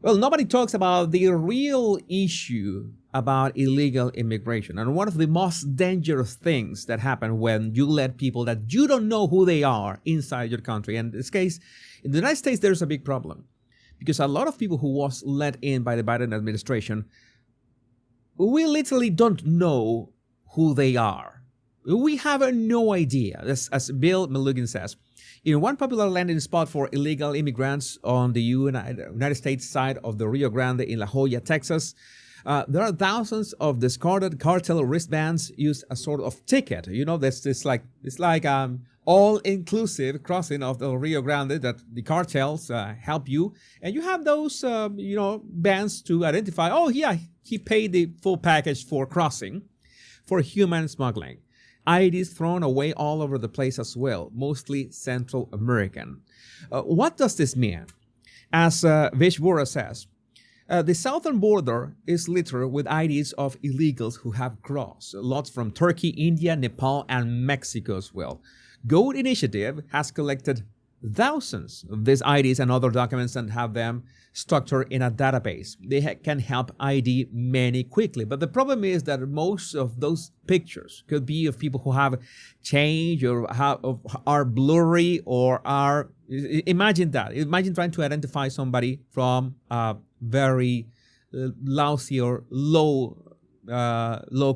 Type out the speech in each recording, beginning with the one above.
Well, nobody talks about the real issue about illegal immigration. And one of the most dangerous things that happen when you let people that you don't know who they are inside your country. And in this case, in the United States, there's a big problem because a lot of people who was let in by the Biden administration, we literally don't know who they are. We have no idea, as Bill Melugin says. In one popular landing spot for illegal immigrants on the United States side of the Rio Grande in La Joya, Texas, there are thousands of discarded cartel wristbands used as sort of ticket. You know, it's like all-inclusive crossing of the Rio Grande that the cartels help you, and you have those bands to identify. Oh yeah, he paid the full package for crossing, for human smuggling. IDs thrown away all over the place as well, mostly Central American. What does this mean? As Vish Vora says, the southern border is littered with IDs of illegals who have crossed, lots from Turkey, India, Nepal, and Mexico as well. Goat Initiative has collected thousands of these IDs and other documents and have them structured in a database. They can help ID many quickly. But the problem is that most of those pictures could be of people who have changed or are blurry or are... Imagine that. Imagine trying to identify somebody from a very lousy or low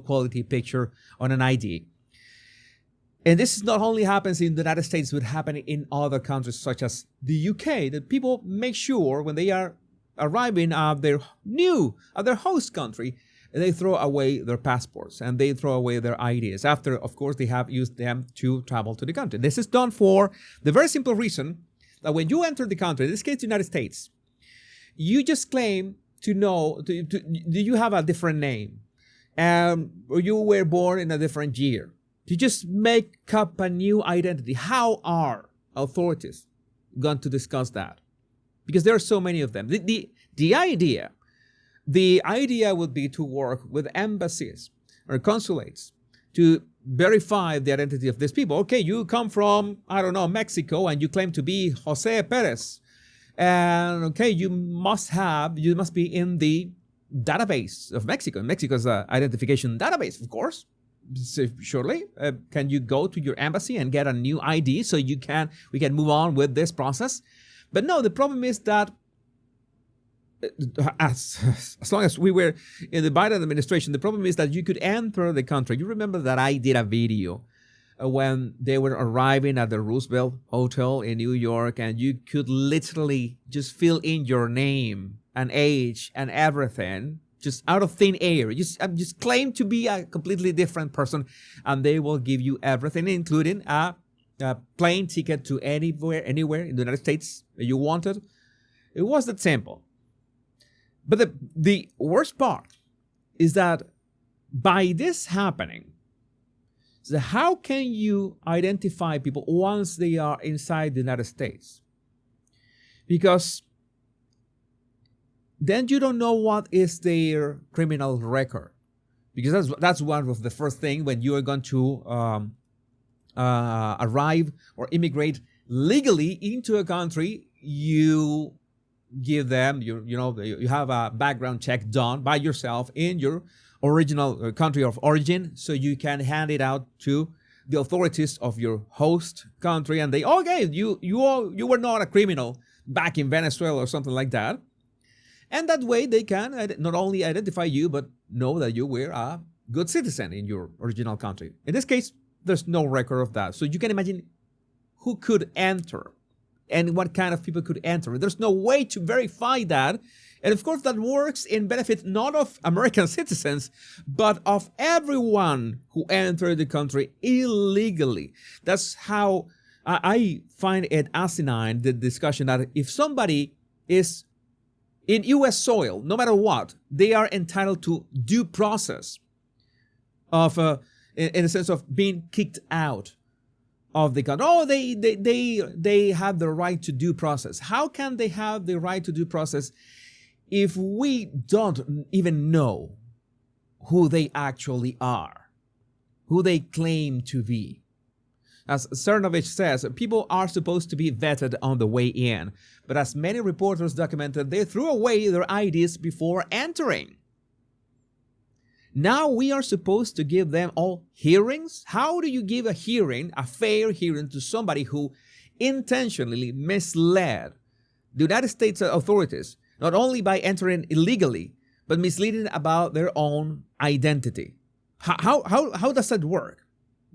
quality picture on an ID. And this not only happens in the United States, but happening in other countries such as the UK, that people make sure when they are arriving at their host country, they throw away their passports and they throw away their IDs after, of course, they have used them to travel to the country. This is done for the very simple reason that when you enter the country, in this case, the United States, you just claim to know, do you have a different name? Or you were born in a different year. To just make up a new identity. How are authorities going to discuss that? Because there are so many of them. The idea would be to work with embassies or consulates to verify the identity of these people. Okay, you come from, I don't know, Mexico, and you claim to be Jose Perez. And okay, you must be in the database of Mexico. Mexico's identification database, of course. Surely, can you go to your embassy and get a new ID so we can move on with this process? But no, the problem is that as long as we were in the Biden administration, the problem is that you could enter the country. You remember that I did a video when they were arriving at the Roosevelt Hotel in New York, and you could literally just fill in your name and age and everything just out of thin air. Just claim to be a completely different person, and they will give you everything, including a plane ticket to anywhere in the United States you wanted. It was that simple. But the worst part is that by this happening, so how can you identify people once they are inside the United States? Because then you don't know what is their criminal record. Because that's one of the first things when you are going to arrive or immigrate legally into a country. You give them, you have a background check done by yourself in your original country of origin, so you can hand it out to the authorities of your host country, and they, okay, you were not a criminal back in Venezuela or something like that. And that way they can not only identify you, but know that you were a good citizen in your original country. In this case, there's no record of that. So you can imagine who could enter and what kind of people could enter. There's no way to verify that. And of course, that works in benefit not of American citizens, but of everyone who entered the country illegally. That's how I find it asinine, the discussion that if somebody is in U.S. soil, no matter what, they are entitled to due process of, in a sense of being kicked out of the country. Oh, they have the right to due process. How can they have the right to due process if we don't even know who they actually are, who they claim to be? As Cernovich says, people are supposed to be vetted on the way in, but as many reporters documented, they threw away their IDs before entering. Now we are supposed to give them all hearings? How do you give a hearing, a fair hearing, to somebody who intentionally misled the United States authorities, not only by entering illegally, but misleading about their own identity? How does that work?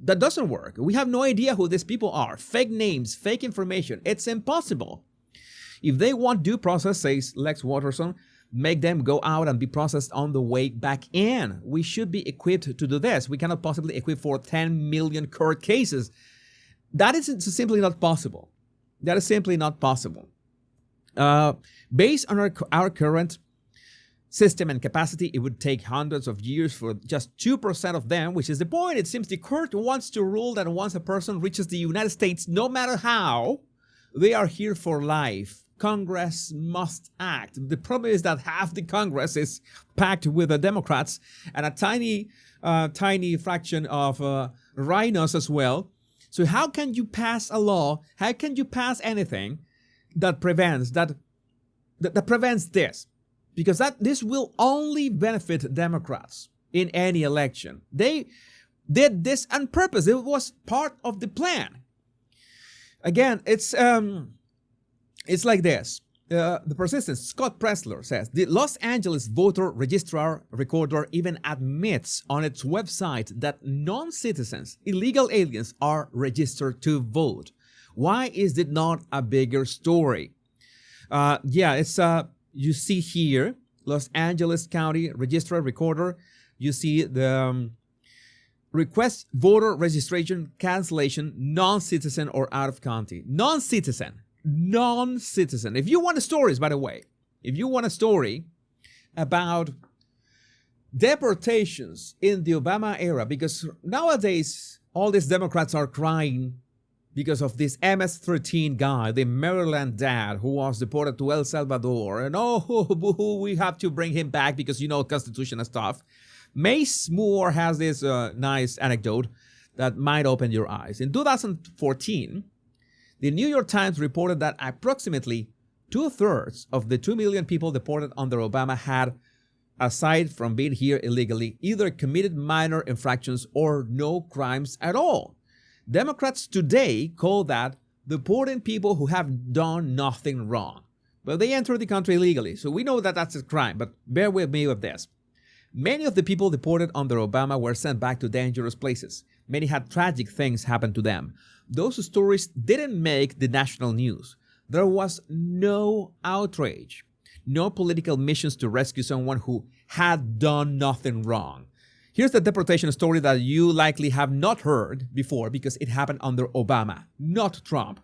That doesn't work. We have no idea who these people are. Fake names, fake information. It's impossible. If they want due process, says Lex Watterson, make them go out and be processed on the way back in. We should be equipped to do this. We cannot possibly equip for 10 million court cases. That is simply not possible. That is simply not possible. Based on our current system and capacity, it would take hundreds of years for just 2% of them, which is the point. It seems the court wants to rule that once a person reaches the United States, no matter how, they are here for life. Congress must act. The problem is that half the Congress is packed with the Democrats and a tiny fraction of rhinos as well. So how can you pass a law? How can you pass anything that prevents this? Because this will only benefit Democrats in any election. They did this on purpose. It was part of the plan. Again, it's like this. The persistence, Scott Pressler says, the Los Angeles voter registrar recorder even admits on its website that non-citizens, illegal aliens, are registered to vote. Why is it not a bigger story? It's you see here, Los Angeles County Registrar Recorder. You see the request voter registration cancellation, non-citizen or out of county. Non-citizen. If you want stories, by the way, if you want a story about deportations in the Obama era, because nowadays all these Democrats are crying because of this MS-13 guy, the Maryland dad who was deported to El Salvador. And we have to bring him back because, Constitution and stuff. Mace Moore has this nice anecdote that might open your eyes. In 2014, the New York Times reported that approximately 2/3 of the 2 million people deported under Obama had, aside from being here illegally, either committed minor infractions or no crimes at all. Democrats today call that deporting people who have done nothing wrong. But they entered the country illegally, so we know that that's a crime, but bear with me with this. Many of the people deported under Obama were sent back to dangerous places. Many had tragic things happen to them. Those stories didn't make the national news. There was no outrage, no political missions to rescue someone who had done nothing wrong. Here's the deportation story that you likely have not heard before because it happened under Obama, not Trump.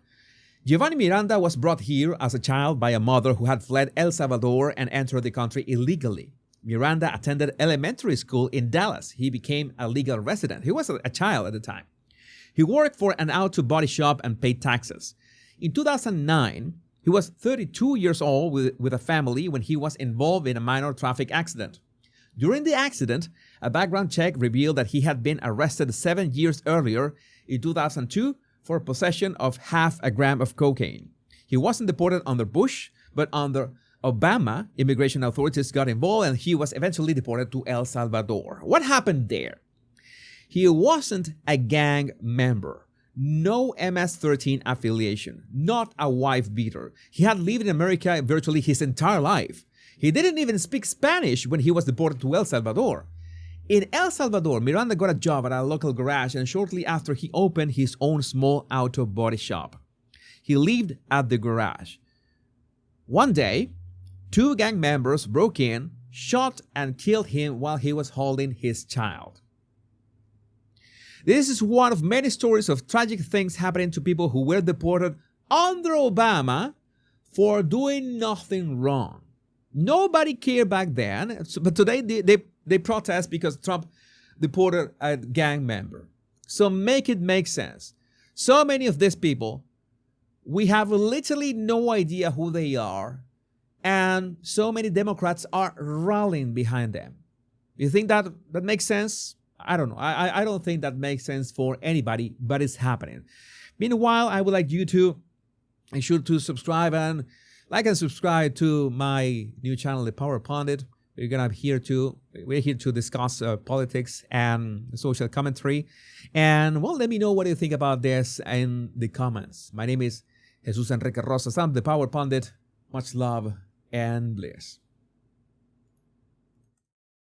Giovanni Miranda was brought here as a child by a mother who had fled El Salvador and entered the country illegally. Miranda attended elementary school in Dallas. He became a legal resident. He was a child at the time. He worked for an auto body shop and paid taxes. In 2009, he was 32 years old with a family when he was involved in a minor traffic accident. During the accident, a background check revealed that he had been arrested 7 years earlier in 2002 for possession of half a gram of cocaine. He wasn't deported under Bush, but under Obama. Immigration authorities got involved and he was eventually deported to El Salvador. What happened there? He wasn't a gang member. No MS-13 affiliation. Not a wife beater. He had lived in America virtually his entire life. He didn't even speak Spanish when he was deported to El Salvador. In El Salvador, Miranda got a job at a local garage and shortly after he opened his own small auto body shop. He lived at the garage. One day, 2 gang members broke in, shot and killed him while he was holding his child. This is one of many stories of tragic things happening to people who were deported under Obama for doing nothing wrong. Nobody cared back then, but today they protest because Trump deported a gang member. So make it make sense. So many of these people, we have literally no idea who they are, and so many Democrats are rallying behind them. You think that makes sense? I don't know. I don't think that makes sense for anybody, but it's happening. Meanwhile, I would like you to ensure to subscribe and like and subscribe to my new channel, The Power Pundit. We're here to discuss politics and social commentary. And well, let me know what you think about this in the comments. My name is Jesus Enrique Rosas. I'm The Power Pundit. Much love and bliss.